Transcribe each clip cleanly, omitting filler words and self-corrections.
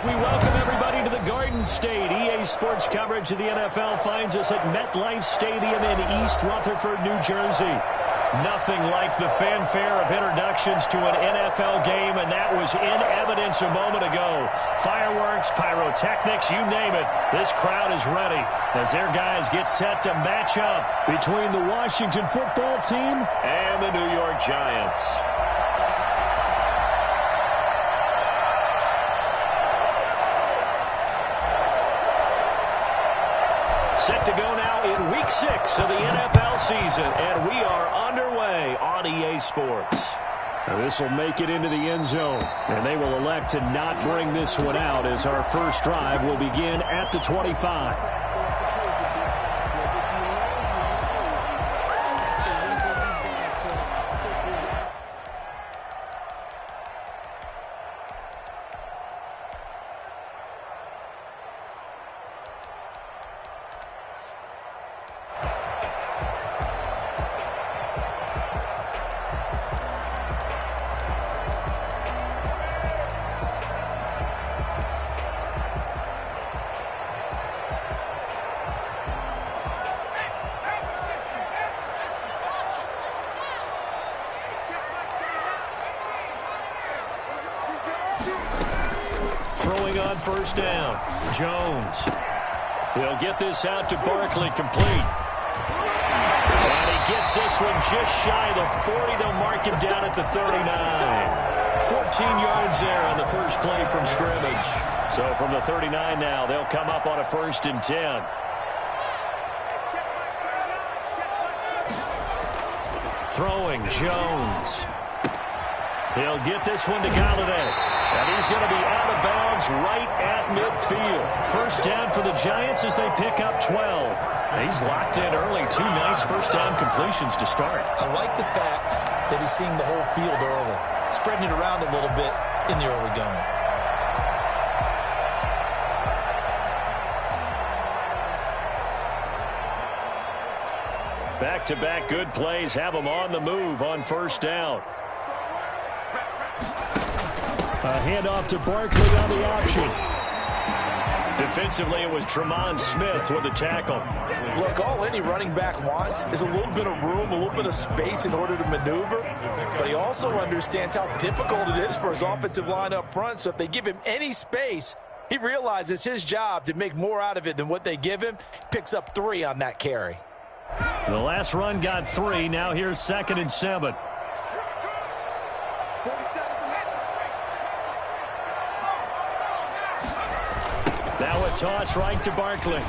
We welcome everybody to the Garden State. EA Sports coverage of the NFL finds us at MetLife Stadium in East Rutherford, New Jersey. Nothing like the fanfare of introductions to an NFL game, and that was in evidence a moment ago. Fireworks, pyrotechnics, you name it. This crowd is ready as their guys get set to match up between the Washington football team and the New York Giants. Set to go now in Week 6 of the NFL season, and we are underway on EA Sports. This will make it into the end zone, and they will elect to not bring this one out as our first drive will begin at the 25. Throwing on first down, Jones. He'll get this out to Barkley, complete. And he gets this one just shy of the 40. They'll mark him down at the 39. 14 yards there on the first play from scrimmage. So from the 39 now, they'll come up on a 1st and 10. Throwing, Jones. He'll get this one to Galladay. And he's going to be out of bounds right at midfield. First down for the Giants as they pick up 12. He's locked in early. 2 nice first down completions to start. I like the fact that he's seeing the whole field early, spreading it around a little bit in the early going. Back-to-back good plays have them on the move on first down. A handoff to Barkley on the option. Defensively, it was Tremont Smith with the tackle. Look, all any running back wants is a little bit of room, a little bit of space in order to maneuver. But he also understands how difficult it is for his offensive line up front. So if they give him any space, he realizes his job to make more out of it than what they give him. Picks up 3 on that carry. The last run got 3. Now here's 2nd and 7. Now a toss right to Barkley.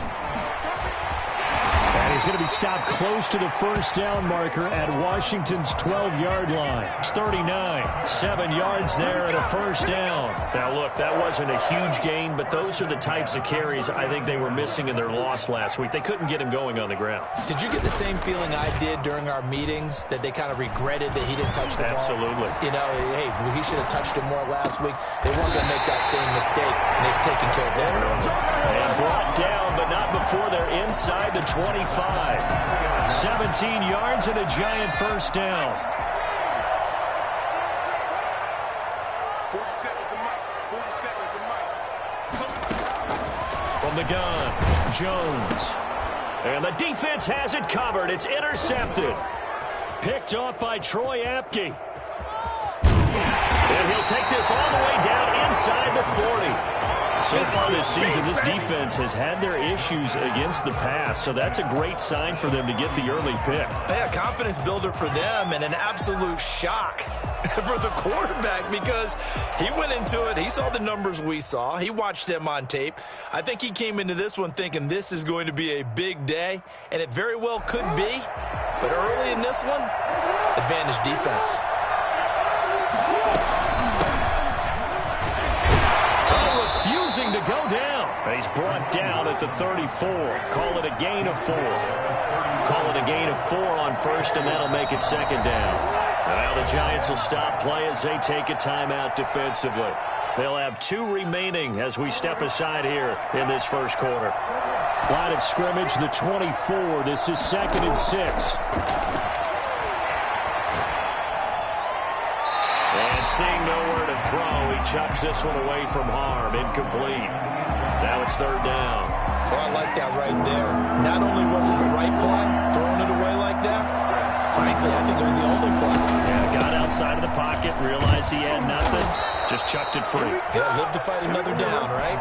And he's going to be stopped close to the first down marker at Washington's 12-yard line. It's 39. 7 yards there and a first down. Now, look, that wasn't a huge gain, but those are the types of carries I think they were missing in their loss last week. They couldn't get him going on the ground. Did you get the same feeling I did during our meetings, that they kind of regretted that he didn't touch the ball? Absolutely. You know, hey, he should have touched it more last week. They weren't going to make that same mistake, and they've taken care of that early. And brought down, but not before they're inside the 25. 17 yards and a Giant first down. 47 is the mic. 47 is the mic. From the gun, Jones. And the defense has it covered. It's intercepted. Picked off by Troy Apke. And he'll take this all the way down inside the 40. So far this season, this defense has had their issues against the pass, so that's a great sign for them to get the early pick. Yeah, confidence builder for them and an absolute shock for the quarterback because he went into it. He saw the numbers we saw. He watched them on tape. I think he came into this one thinking this is going to be a big day, and it very well could be. But early in this one, advantage defense. Refusing to go down. He's brought down at the 34. Call it a gain of 4. Call it a gain of 4 on first, and that'll make it 2nd down. Now the Giants will stop play as they take a timeout defensively. They'll have 2 remaining as we step aside here in this first quarter. Line of scrimmage, the 24. This is 2nd and 6. seeing nowhere to throw, he chucks this one away from harm. Incomplete. Now it's third down. Oh, I like that right there. Not only was it the right play, throwing it away like that, frankly, I think it was the only play. Yeah, got outside of the pocket, realized he had nothing, just chucked it free. Yeah, live to fight another down, right?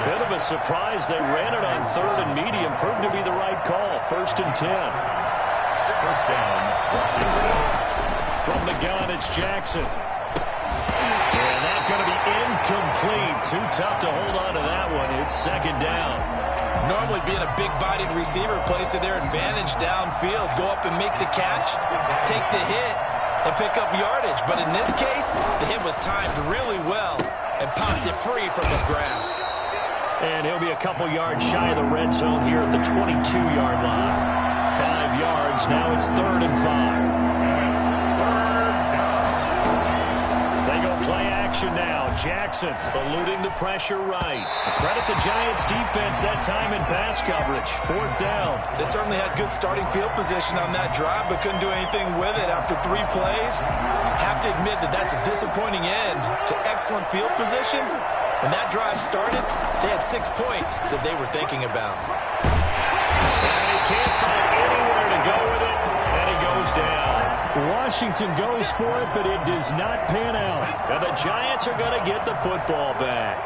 Bit of a surprise. They ran it on third and medium. Proved to be the right call. 1st and 10. First down, Washington. From the gun, it's Jackson. And that's going to be incomplete. Too tough to hold on to that one. It's 2nd down. Normally being a big-bodied receiver plays to their advantage downfield. Go up and make the catch, take the hit, and pick up yardage. But in this case, the hit was timed really well and popped it free from his grasp. And he'll be a couple yards shy of the red zone here at the 22-yard line. 5 yards. Now it's 3rd and 5. They go play action now. Jackson eluding the pressure right. Credit the Giants defense that time in pass coverage. 4th down. They certainly had good starting field position on that drive, but couldn't do anything with it after 3 plays. Have to admit that that's a disappointing end to excellent field position. When that drive started, they had 6 points that they were thinking about. And he can't find anywhere to go with it, and he goes down. Washington goes for it, but it does not pan out. And the Giants are going to get the football back.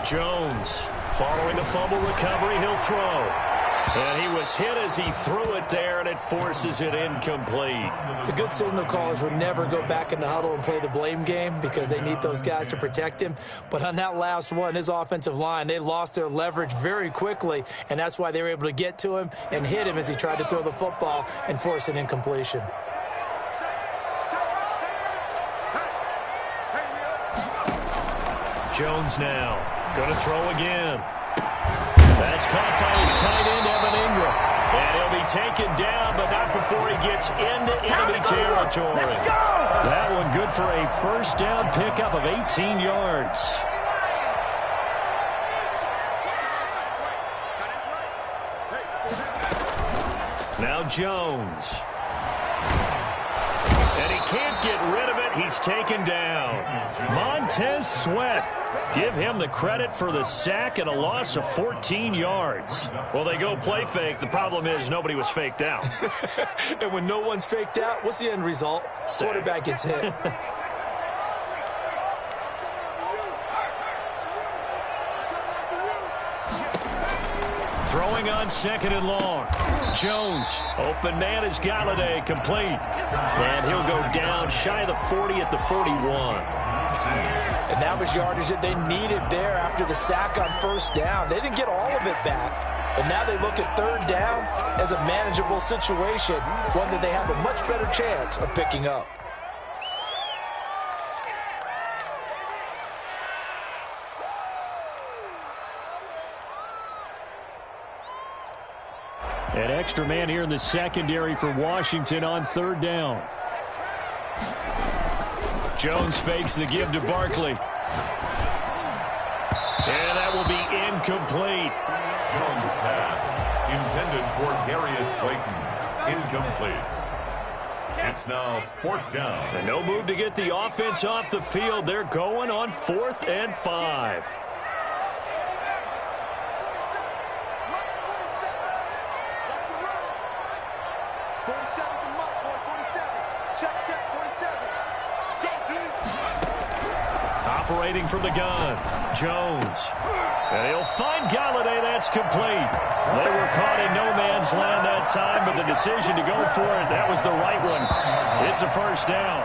Jones, following a fumble recovery, he'll throw. And he was hit as he threw it there, and it forces it incomplete. The good signal callers would never go back in the huddle and play the blame game because they need those guys to protect him. But on that last one, his offensive line, they lost their leverage very quickly, and that's why they were able to get to him and hit him as he tried to throw the football and force an incompletion. Jones now going to throw again. That's caught by his tight end, Evan Ingram. And he'll be taken down, but not before he gets into enemy territory. That one good for a 1st down pickup of 18 yards. Now Jones. And he can't get rid of it. He's taken down. Montez Sweat. Give him the credit for the sack and a loss of 14 yards. Well, they go play fake. The problem is nobody was faked out. And when no one's faked out, what's the end result? Sack. Quarterback gets hit. Throwing on 2nd and long. Jones. Open man is Galladay. Complete. And he'll go down shy of the 40 at the 41. And that was yardage that they needed there after the sack on 1st down. They didn't get all of it back. And now they look at 3rd down as a manageable situation, one that they have a much better chance of picking up. An extra man here in the secondary for Washington on 3rd down. Jones fakes the give to Barkley. And that will be incomplete. Jones pass intended for Darius Slayton. Incomplete. It's now 4th down. And no move to get the offense off the field. They're going on 4th and 5. Operating from the gun, Jones. And he'll find Galladay. That's complete. They were caught in no man's land that time, but the decision to go for it, that was the right one. It's a 1st down.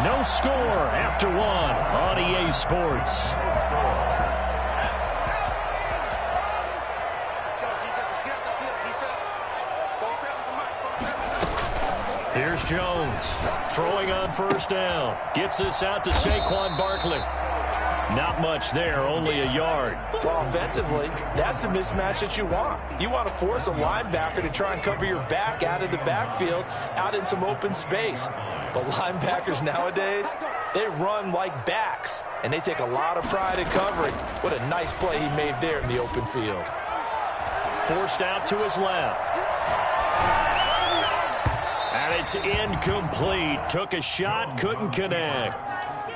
No score after 1 on EA Sports. Here's Jones throwing on 1st down. Gets this out to Saquon Barkley. Not much there, only a yard. Well, offensively, that's the mismatch that you want. You want to force a linebacker to try and cover your back out of the backfield, out in some open space. But linebackers nowadays, they run like backs, and they take a lot of pride in covering. What a nice play he made there in the open field. forced out to his left. And it's incomplete. Took a shot, couldn't connect.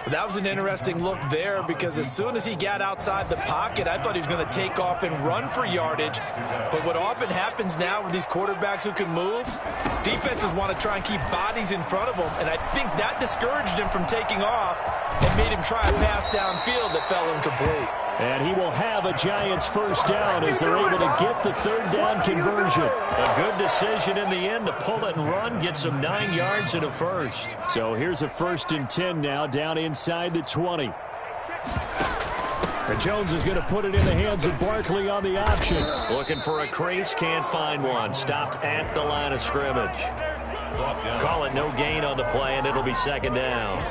That was an interesting look there because as soon as he got outside the pocket, I thought he was going to take off and run for yardage. But what often happens now with these quarterbacks who can move, defenses want to try and keep bodies in front of them, and I think that discouraged him from taking off and made him try a pass downfield that fell incomplete. And he will have a Giants first down as they're able to get the third down conversion. A good decision in the end to pull it and run, get some 9 yards and a first. So here's a 1st and 10 now, down inside the 20. And Jones is going to put it in the hands of Barkley on the option. Looking for a crease, can't find one. Stopped at the line of scrimmage. Call it no gain on the play, and it'll be 2nd down.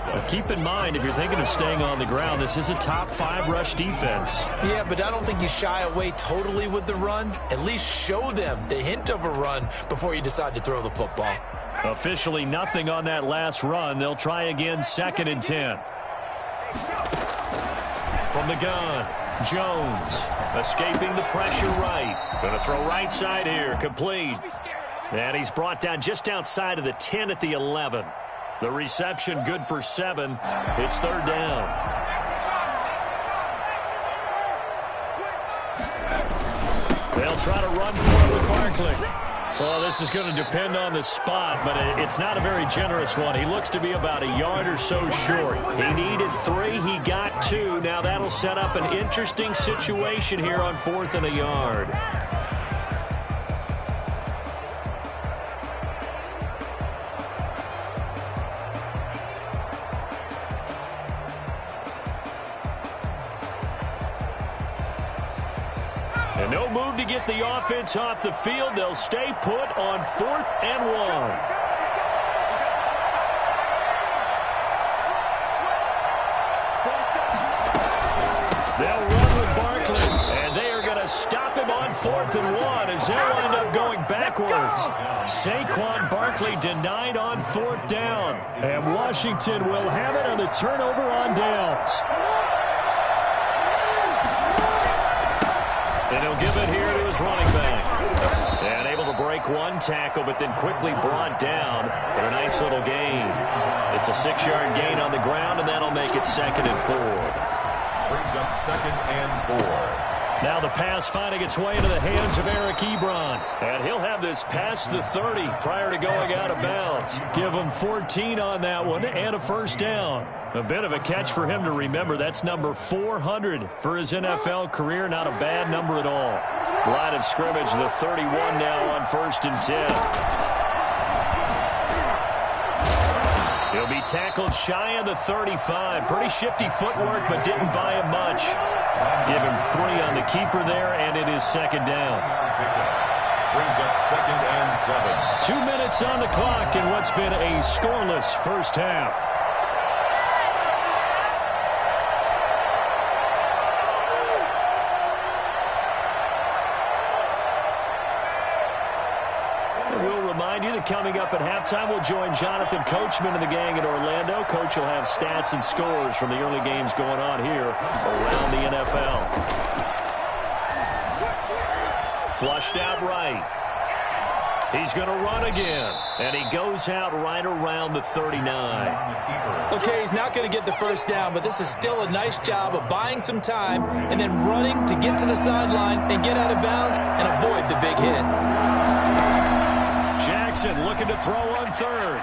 But keep in mind, if you're thinking of staying on the ground, this is a top 5 rush defense. Yeah, but I don't think you shy away totally with the run. At least show them the hint of a run before you decide to throw the football. Officially nothing on that last run. They'll try again, 2nd and 10. From the gun, Jones escaping the pressure right. Going to throw right side here, complete. And he's brought down just outside of the 10 at the 11. The reception good for 7. It's 3rd down. They'll try to run for it with Barkley. Well, this is going to depend on the spot, but it's not a very generous one. He looks to be about a yard or so short. He needed 3. He got 2. Now that'll set up an interesting situation here on 4th and a yard. And no move to get the offense off the field. They'll stay put on 4th and 1. They'll run with Barkley, and they are going to stop him on 4th and 1 as they'll end up going backwards. Saquon Barkley denied on 4th down. And Washington will have it on the turnover on downs. And he'll give it here to his running back. And able to break one tackle, but then quickly brought down in a nice little gain. It's a 6-yard gain on the ground, and that'll make it 2nd and 4. Brings up 2nd and 4. Now the pass finding its way into the hands of Eric Ebron. And he'll have this past the 30 prior to going out of bounds. Give him 14 on that one and a first down. A bit of a catch for him to remember. That's number 400 for his NFL career. Not a bad number at all. Line of scrimmage, the 31 now on 1st and 10. He'll be tackled shy of the 35. Pretty shifty footwork, but didn't buy him much. Give him 3 on the keeper there, and it is 2nd down. Brings up 2nd and 7. 2 minutes on the clock in what's been a scoreless first half. Coming up at halftime, we'll join Jonathan Coachman and the gang in Orlando. Coach will have stats and scores from the early games going on here around the NFL. Flushed out right. He's going to run again, and he goes out right around the 39. Okay, he's not going to get the first down, but this is still a nice job of buying some time and then running to get to the sideline and get out of bounds and avoid the big hit. Jackson looking to throw on 3rd.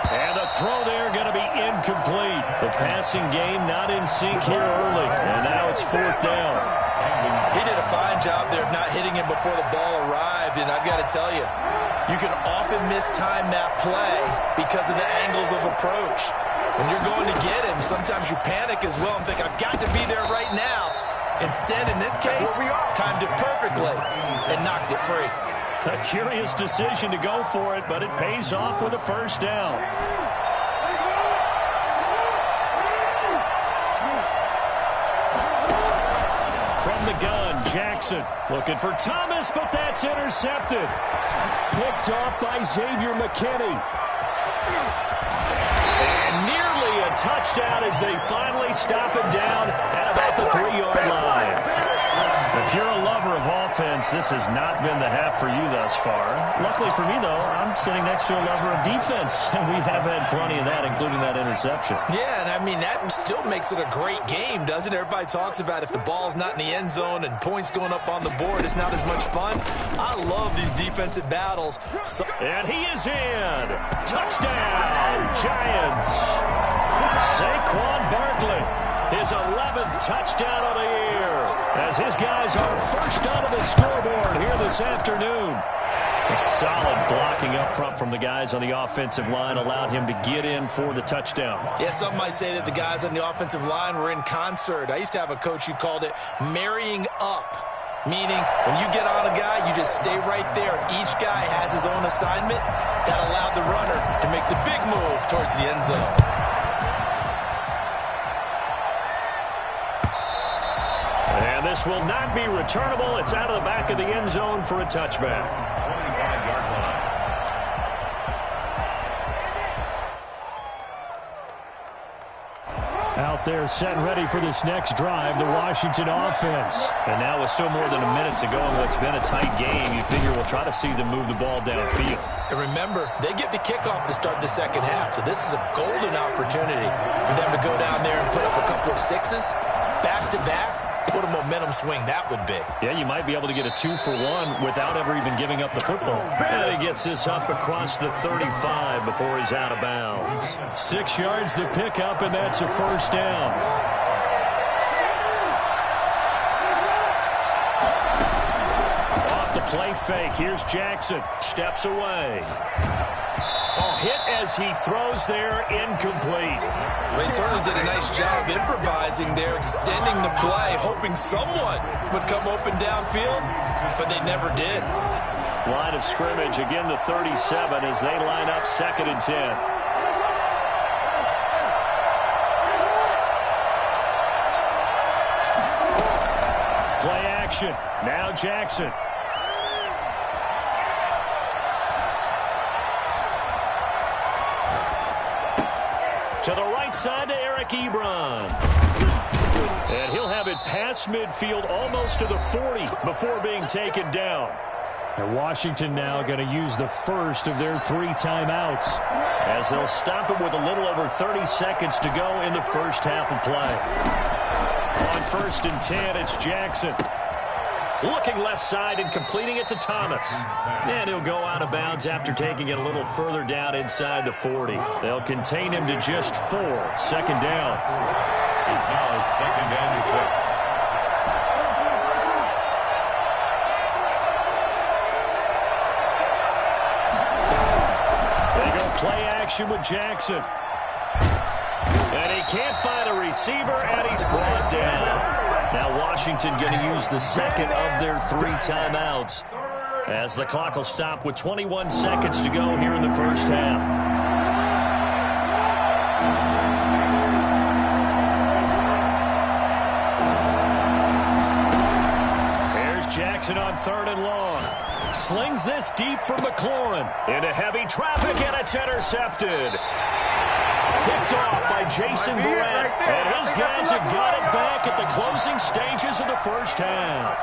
And the throw there going to be incomplete. The passing game not in sync here early. And now it's 4th down. He did a fine job there of not hitting him before the ball arrived. And I've got to tell you, you can often mistime that play because of the angles of approach. When you're going to get him, sometimes you panic as well and think, I've got to be there right now. Instead, in this case, timed it perfectly and knocked it free. A curious decision to go for it, but it pays off with a first down. From the gun, Jackson looking for Thomas, but that's intercepted. Picked off by Xavier McKinney. And nearly a touchdown as they finally stop him down at about the 3-yard line. If you're a lover of offense, this has not been the half for you thus far. Luckily for me, though, I'm sitting next to a lover of defense, and we have had plenty of that, including that interception. Yeah, and I mean, that still makes it a great game, doesn't it? Everybody talks about if the ball's not in the end zone and points going up on the board, it's not as much fun. I love these defensive battles. And he is in. Touchdown, Giants. Saquon Barkley, his 11th touchdown of the year, as his guys are first onto the scoreboard here this afternoon. A solid blocking up front from the guys on the offensive line allowed him to get in for the touchdown. Yeah, some might say that the guys on the offensive line were in concert. I used to have a coach who called it marrying up, meaning when you get on a guy, you just stay right there. Each guy has his own assignment. That allowed the runner to make the big move towards the end zone. And this will not be returnable. It's out of the back of the end zone for a touchback. 25-yard line. Out there set and ready for this next drive, the Washington offense. And now with still more than a minute to go in what's been a tight game, you figure we'll try to see them move the ball downfield. And remember, they get the kickoff to start the second half, so this is a golden opportunity for them to go down there and put up a couple of sixes back-to-back. What a momentum swing that would be. Yeah, you might be able to get a 2-for-1 without ever even giving up the football. And he gets this up across the 35 before he's out of bounds. 6 yards to pick up, and that's a first down. Off the play fake, here's Jackson. Steps away. Oh, hit as he throws there, incomplete. They certainly did a nice job improvising there, extending the play, hoping someone would come open downfield, but they never did. Line of scrimmage, again the 37 as they line up 2nd and 10. Play action. Now Jackson. To the right side to Eric Ebron. And he'll have it past midfield almost to the 40 before being taken down. And Washington now going to use the first of their 3 timeouts, as they'll stop it with a little over 30 seconds to go in the first half of play. On 1st and 10, it's Jackson. Looking left side and completing it to Thomas. And he'll go out of bounds after taking it a little further down inside the 40. They'll contain him to just 4. 2nd down. It's now 2nd and 6. They go play action with Jackson. And he can't find a receiver, and he's brought down. Now Washington going to use the 2nd of their 3 timeouts, as the clock will stop with 21 seconds to go here in the first half. Here's Jackson on 3rd and long. Slings this deep for McLaurin. Into heavy traffic, and it's intercepted. Picked off by Jason Verrett, and his guys have got it back at the closing stages of the first half.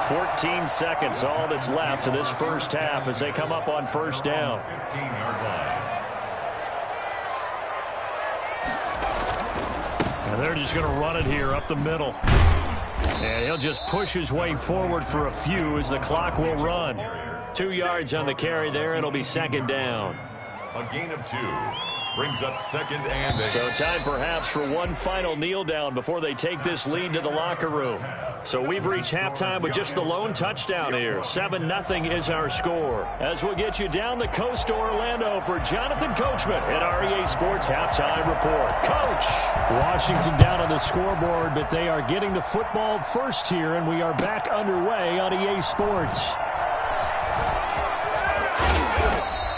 14 seconds, all that's left to this first half as they come up on 1st down. 15-yard line. And they're just going to run it here up the middle. And he'll just push his way forward for a few as the clock will run. 2 yards on the carry there. It'll be 2nd down. A gain of 2. Brings up 2nd and 8. So time perhaps for one final kneel down before they take this lead to the locker room. So we've reached halftime with just the lone touchdown here. 7-0 is our score. As we'll get you down the coast to Orlando for Jonathan Coachman at REA Sports Halftime Report. Coach! Washington down on the scoreboard, but they are getting the football first here, and we are back underway on EA Sports.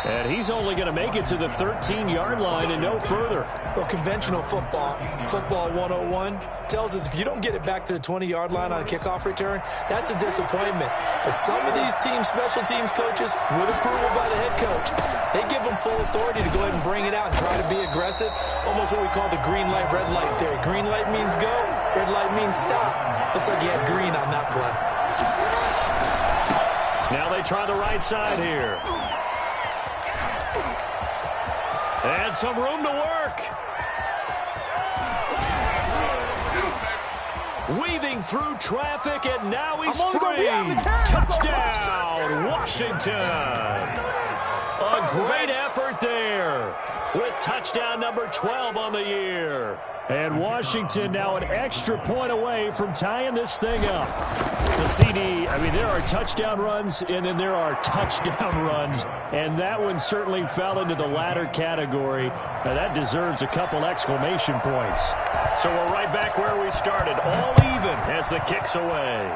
And he's only going to make it to the 13-yard line and no further. Well, conventional football 101, tells us if you don't get it back to the 20-yard line on a kickoff return, that's a disappointment. But some of these teams, special teams coaches, with approval by the head coach, they give them full authority to go ahead and bring it out and try to be aggressive. Almost what we call the green light, red light theory. Green light means go. Red light means stop. Looks like he had green on that play. Now they try the right side here. And some room to work. Weaving through traffic, and now he's free. Touchdown, Washington. A great effort there with touchdown number 12 on the year. And Washington now an extra point away from tying this thing up. The CD, I mean, there are touchdown runs, and then there are touchdown runs, and that one certainly fell into the latter category. Now, that deserves a couple exclamation points. So we're right back where we started, all even as the kick's away.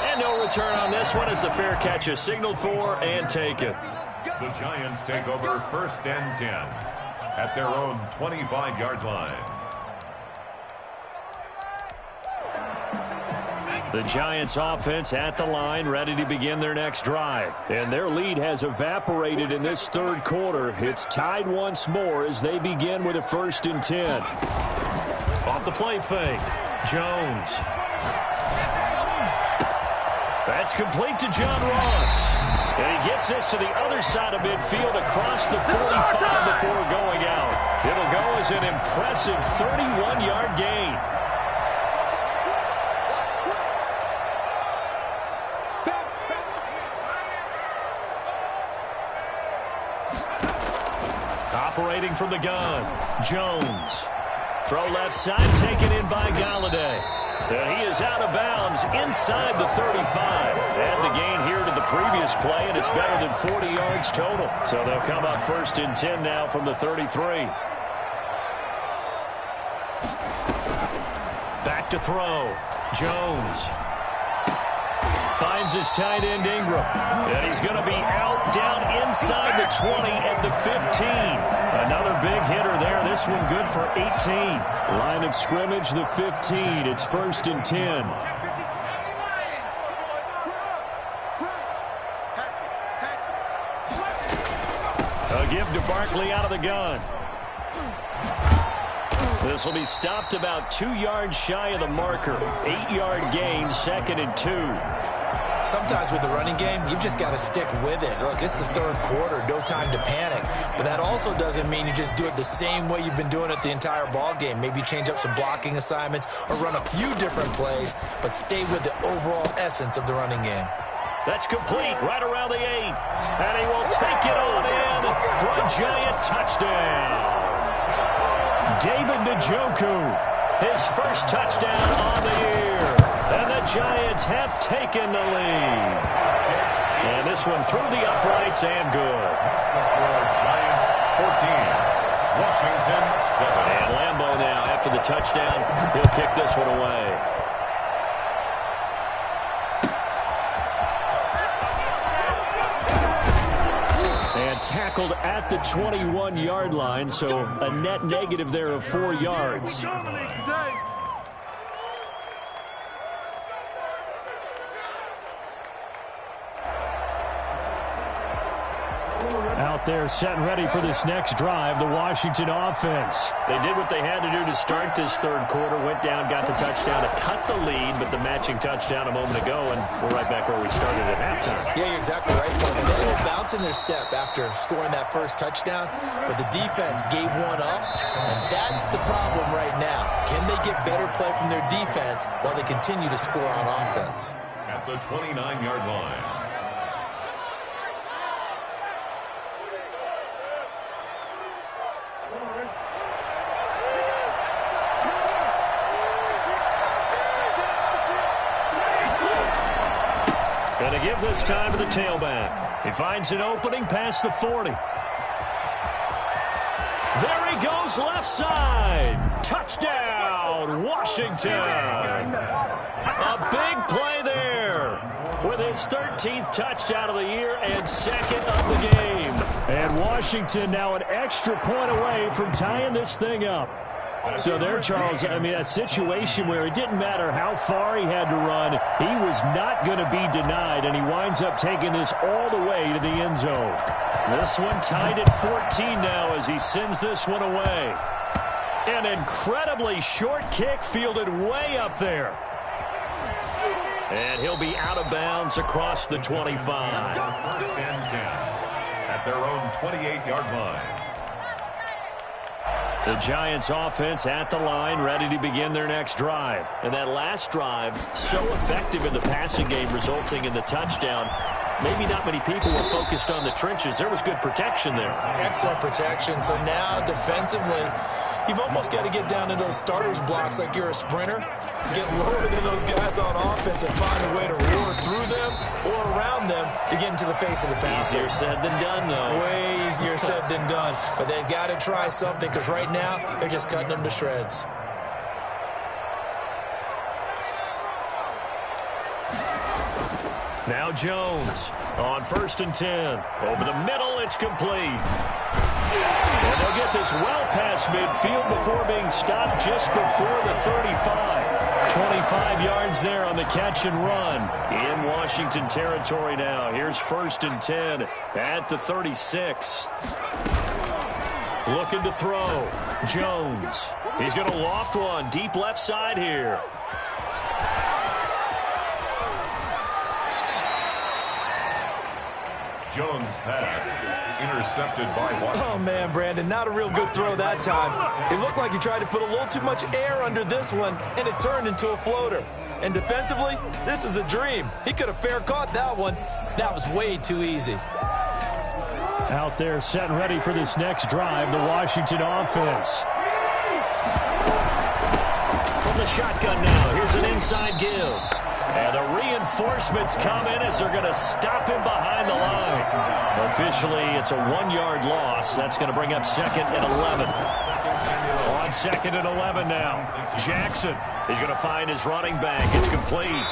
And no return on this one as the fair catch is signaled for and taken. The Giants take over 1st and 10 at their own 25-yard line. The Giants offense at the line, ready to begin their next drive. And their lead has evaporated in this third quarter. It's tied once more as they begin with a 1st and 10. Off the play fake, Jones. That's complete to John Ross. And he gets this to the other side of midfield across the 45 before going out. It'll go as an impressive 31-yard gain. Operating from the gun, Jones. Throw left side, taken in by Galladay. And he is out of bounds inside the 35. Add the gain here to the previous play, and it's better than 40 yards total. So they'll come up 1st and 10 now from the 33. Back to throw. Jones finds his tight end Ingram. And he's going to be out down inside the 20 at the 15. Another big hitter there. This one good for 18. Line of scrimmage, the 15. It's 1st and 10. A give to Barkley out of the gun. This will be stopped about 2 yards shy of the marker. 8-yard gain, 2nd and 2. Sometimes with the running game, you've just got to stick with it. Look, it's the third quarter, no time to panic. But that also doesn't mean you just do it the same way you've been doing it the entire ball game. Maybe change up some blocking assignments or run a few different plays, but stay with the overall essence of the running game. That's complete right around the 8. And he will take it on in for a Giant touchdown. David Njoku, his first touchdown on the year. And the Giants have taken the lead. And this one through the uprights and good. That's the score, Giants 14, Washington 7. And Lambeau now, after the touchdown, he'll kick this one away. And tackled at the 21-yard line, so a net negative there of 4 yards. Out there set and ready for this next drive, the Washington offense. They did what they had to do to start this third quarter, went down, got the touchdown to cut the lead, but the matching touchdown a moment ago, and we're right back where we started at halftime. Yeah, you're exactly right, Coleman. They had a little bounce in their step after scoring that first touchdown, but the defense gave one up, and that's the problem right now. Can they get better play from their defense while they continue to score on offense? At the 29-yard line. Going to give this time to the tailback. He finds an opening past the 40. There he goes left side. Touchdown, Washington. A big play there with his 13th touchdown of the year and 2nd of the game. And Washington now an extra point away from tying this thing up. So there, Charles, I mean, a situation where it didn't matter how far he had to run, he was not going to be denied, and he winds up taking this all the way to the end zone. This one tied at 14 now as he sends this one away. An incredibly short kick fielded way up there. And he'll be out of bounds across the 25. First and 10 at their own 28-yard line. The Giants offense at the line, ready to begin their next drive. And that last drive, so effective in the passing game, resulting in the touchdown. Maybe not many people were focused on the trenches. There was good protection there. Excellent protection. So now defensively, you've almost got to get down into those starters blocks like you're a sprinter. Get lower than those guys on offense and find a way to roar through them or around them to get into the face of the passer. Easier said than done, though. Way easier said than done. But they've got to try something because right now they're just cutting them to shreds. Now Jones on 1st and 10. Over the middle, it's complete. And they'll get this well past midfield before being stopped just before the 35. 25 yards there on the catch and run. In Washington territory now. Here's 1st and 10 at the 36. Looking to throw. Jones. He's going to loft one deep left side here. Jones' pass intercepted by Washington. Oh, man, Brandon, not a real good throw that time. It looked like he tried to put a little too much air under this one, and it turned into a floater. And defensively, this is a dream. He could have fair caught that one. That was way too easy. Out there set and ready for this next drive, the Washington offense. From the shotgun now, here's an inside give. And the reinforcements come in as they're going to stop him behind the line. Officially, it's a 1-yard loss. That's going to bring up 2nd and 11. On 2nd and 11 now. Jackson is going to find his running back. It's complete.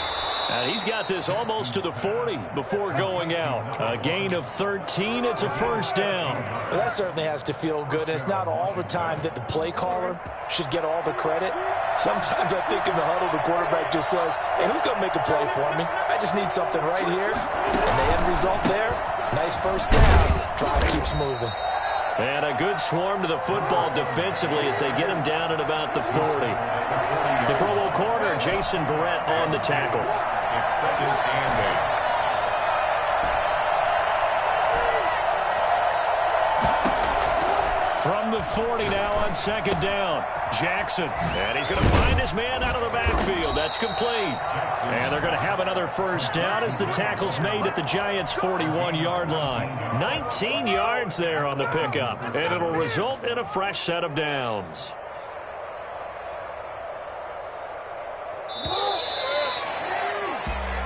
And he's got this almost to the 40 before going out. A gain of 13. It's a 1st down. Well, that certainly has to feel good. And it's not all the time that the play caller should get all the credit. Sometimes I think in the huddle, the quarterback just says, hey, who's going to make a play for me? I just need something right here. And the end result there, nice 1st down. Drive keeps moving. And a good swarm to the football defensively as they get him down at about the 40. The Pro Bowl corner, Jason Verrett, on the tackle. It's 2nd and 8. From the 40 now on 2nd down. Jackson. And he's going to find his man out of the backfield. That's complete. And they're going to have another 1st down as the tackle's made at the Giants' 41-yard line. 19 yards there on the pickup. And it'll result in a fresh set of downs.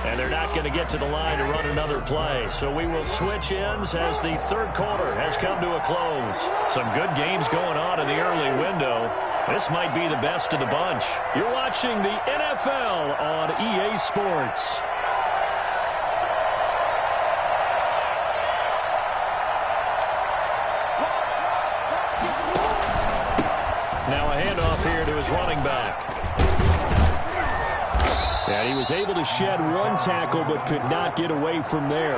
And they're not going to get to the line to run another play. So we will switch ends as the 3rd quarter has come to a close. Some good games going on in the early window. This might be the best of the bunch. You're watching the NFL on EA Sports. Now a handoff here to his running back. And he was able to shed one tackle but could not get away from there.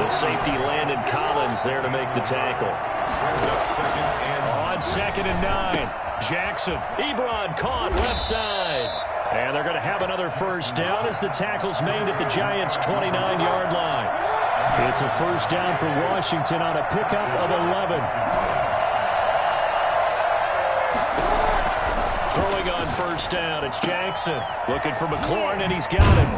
The safety Landon Collins there to make the tackle. On 2nd and 9. Jackson. Ebron caught left side. And they're going to have another 1st down as the tackle's made at the Giants' 29-yard line. It's a 1st down for Washington on a pickup of 11. Throwing on 1st down, it's Jackson. Looking for McLaurin, and he's got him.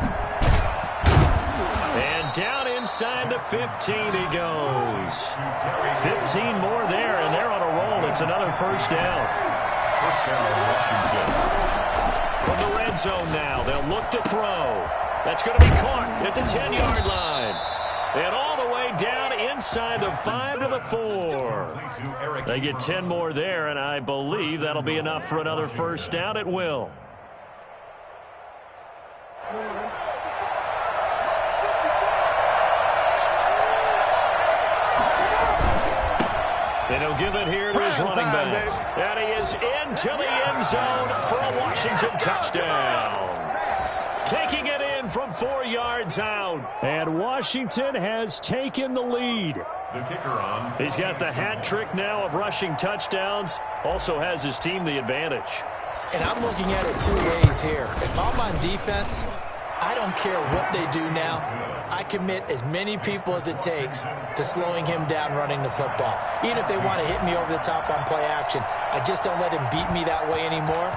And down inside the 15 he goes. 15 more there, and they're on a roll. It's another 1st down. 1st down, Washington. From the red zone now, they'll look to throw. That's going to be caught at the 10-yard line. And all the way down inside the 5 to the 4. They get 10 more there, and I believe that'll be enough for another 1st down at will. And he'll give it here to his running back. And he is into the end zone for a Washington touchdown. Taking it in from 4 yards out. And Washington has taken the lead. The kicker on. He's got the hat trick now of rushing touchdowns. Also has his team the advantage. And I'm looking at it 2 ways here. If I'm on defense, I don't care what they do now. I commit as many people as it takes to slowing him down running the football. Even if they want to hit me over the top on play action, I just don't let him beat me that way anymore.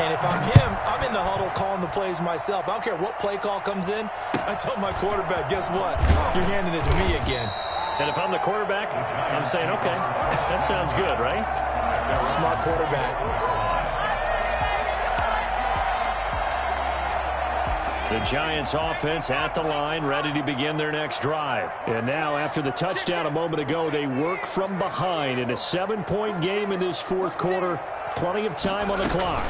And if I'm him, I'm in the huddle calling the plays myself. I don't care what play call comes in. I tell my quarterback, guess what? You're handing it to me again. And if I'm the quarterback, I'm saying, okay, that sounds good, right? Smart quarterback. The Giants offense at the line, ready to begin their next drive. And now, after the touchdown a moment ago, they work from behind in a 7-point game in this fourth quarter. Plenty of time on the clock.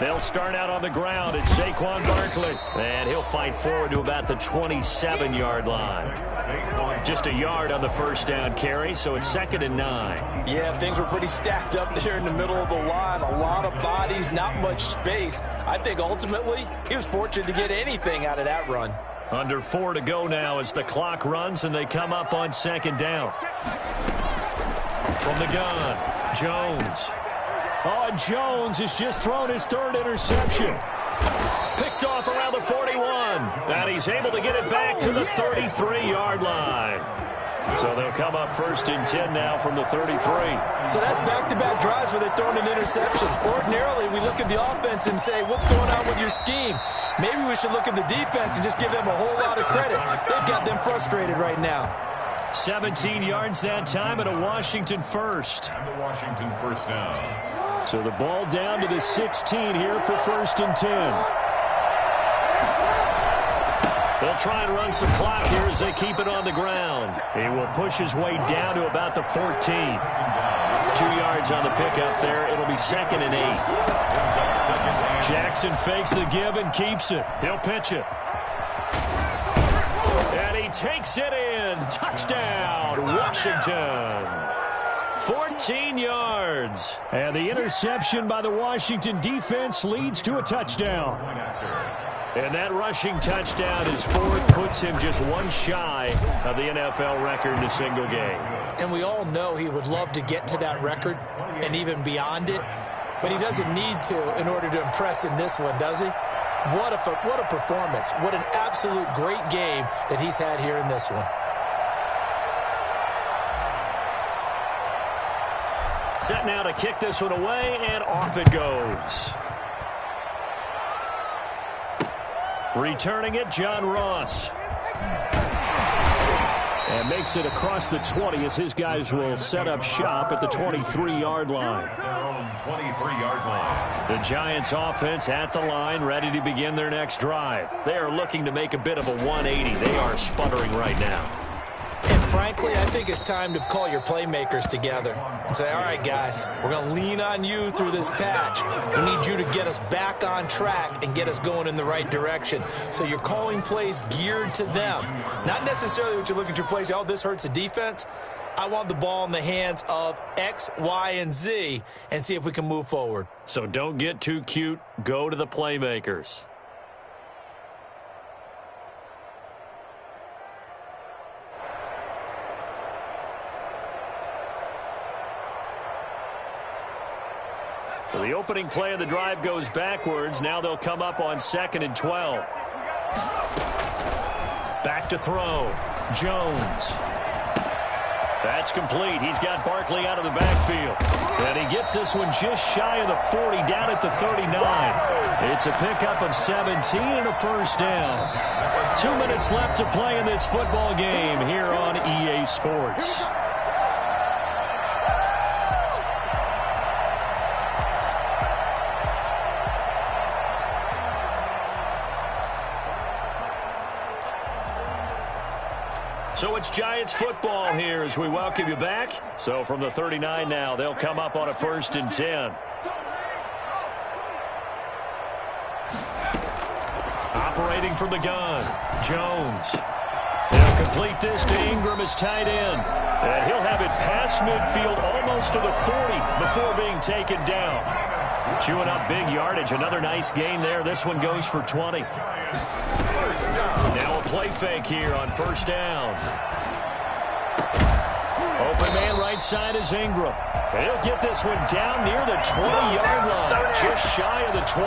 They'll start out on the ground. It's Saquon Barkley. And he'll fight forward to about the 27-yard line. Just a yard on the first down carry, so it's 2nd and 9. Yeah, things were pretty stacked up there in the middle of the line. A lot of bodies, not much space. I think ultimately he was fortunate to get anything out of that run. Under 4 to go now as the clock runs and they come up on 2nd down. From the gun, Jones. Oh, Jones has just thrown his 3rd interception. Picked off around the 41. And he's able to get it back to the 33-yard line. So they'll come up 1st and 10 now from the 33. So that's back-to-back drives where they're throwing an interception. Ordinarily, we look at the offense and say, what's going on with your scheme? Maybe we should look at the defense and just give them a whole lot of credit. They've got them frustrated right now. 17 yards that time and a Washington first. And the Washington first down. So the ball down to the 16 here for 1st and 10. They'll try and run some clock here as they keep it on the ground. He will push his way down to about the 14. 2 yards on the pickup there. It'll be 2nd and 8. Jackson fakes the give and keeps it. He'll pitch it. And he takes it in. Touchdown, Washington. 14 yards. And the interception by the Washington defense leads to a touchdown. And that rushing touchdown, his 4th, puts him just 1 shy of the NFL record in a single game. And we all know he would love to get to that record and even beyond it, but he doesn't need to in order to impress in this one, does he? What a performance. What an absolute great game that he's had here in this one. Set now to kick this one away, and off it goes. Returning it, John Ross. And makes it across the 20 as his guys will set up shop at the 23-yard line. Their own 23-yard line. The Giants offense at the line, ready to begin their next drive. They are looking to make a bit of a 180. They are sputtering right now. And frankly, I think it's time to call your playmakers together and say, all right, guys, we're going to lean on you through this patch. We need you to get us back on track and get us going in the right direction. So you're calling plays geared to them. Not necessarily what you look at your plays, oh, this hurts the defense. I want the ball in the hands of X, Y, and Z and see if we can move forward. So don't get too cute. Go to the playmakers. So the opening play of the drive goes backwards. Now they'll come up on 2nd and 12. Back to throw. Jones. That's complete. He's got Barkley out of the backfield. And he gets this one just shy of the 40, down at the 39. It's a pickup of 17 and a first down. 2 minutes left to play in this football game here on EA Sports. So it's Giants football here as we welcome you back. So from the 39 now, they'll come up on a 1st and 10. Operating from the gun, Jones. They'll complete this to Ingram as tight end. And he'll have it past midfield almost to the 40 before being taken down. Chewing up big yardage. Another nice gain there. This one goes for 20. down. Now a play fake here on first down. Open man right side is Ingram. And he'll get this one down near the 20-yard line, just shy of the 20.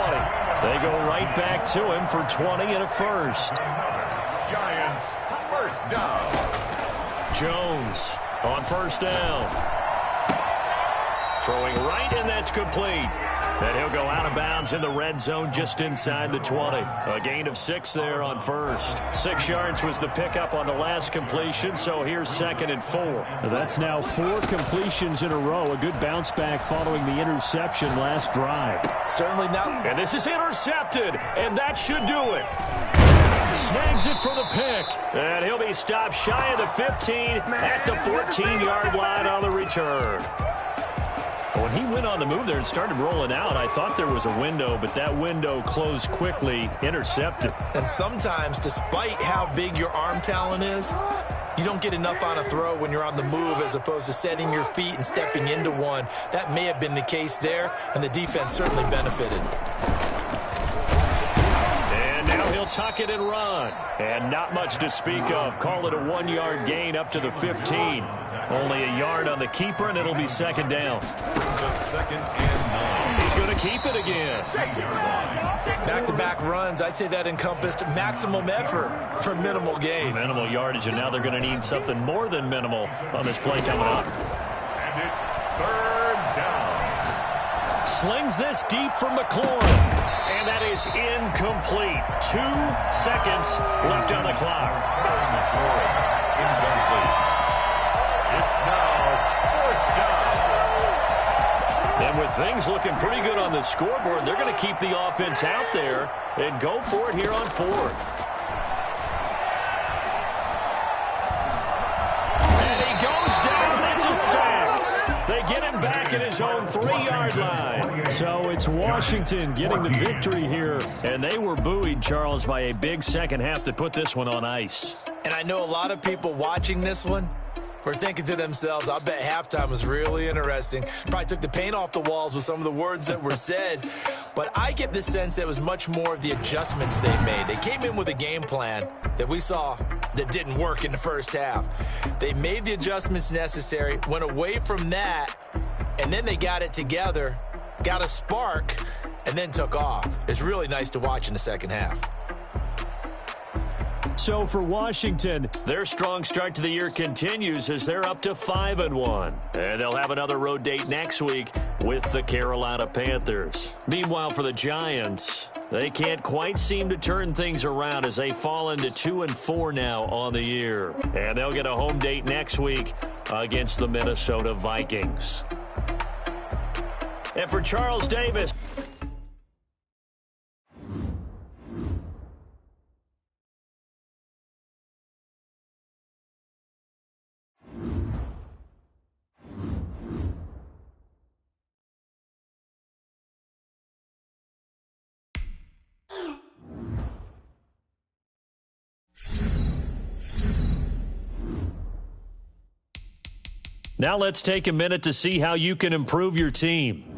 They go right back to him for 20 and a first. Giants, first down. Jones on first down. Throwing right, and that's complete. And he'll go out of bounds in the red zone just inside the 20. A gain of 6 there on first. 6 yards was the pickup on the last completion, so here's 2nd and 4. That's now 4 completions in a row. A good bounce back following the interception last drive. Certainly not. And this is intercepted, and that should do it. Snags it for the pick. And he'll be stopped shy of the 15 at the 14-yard line on the return. When he went on the move there and started rolling out, I thought there was a window, but that window closed quickly, intercepted. And sometimes, despite how big your arm talent is, you don't get enough on a throw when you're on the move as opposed to setting your feet and stepping into one. That may have been the case there, and the defense certainly benefited. And now he'll tuck it and run. And not much to speak of. Call it a 1-yard gain up to the 15. Only a yard on the keeper, and it'll be 2nd down. 2nd and 9. He's going to keep it again. Back-to-back runs, I'd say that encompassed maximum effort for minimal gain. Minimal yardage, and now they're going to need something more than minimal on this play coming up. And it's 3rd down. Slings this deep from McLaurin. And that is incomplete. 2 seconds left on the clock. Incomplete. It's now 4th down. And with things looking pretty good on the scoreboard, they're going to keep the offense out there and go for it here on 4th. And he goes down. That's a sack. They get him back at his own 3-yard line. So it's Washington getting the victory here. And they were buoyed, Charles, by a big second half that put this one on ice. And I know a lot of people watching this one were thinking to themselves, I bet halftime was really interesting. Probably took the paint off the walls with some of the words that were said. But I get the sense that it was much more of the adjustments they made. They came in with a game plan that we saw that didn't work in the first half. They made the adjustments necessary, went away from that, and then they got it together, got a spark, and then took off. It's really nice to watch in the second half. So for Washington, their strong start to the year continues as they're up to 5-1. And they'll have another road date next week with the Carolina Panthers. Meanwhile, for the Giants, they can't quite seem to turn things around as they fall into 2-4 now on the year. And they'll get a home date next week against the Minnesota Vikings. And for Charles Davis, now let's take a minute to see how you can improve your team.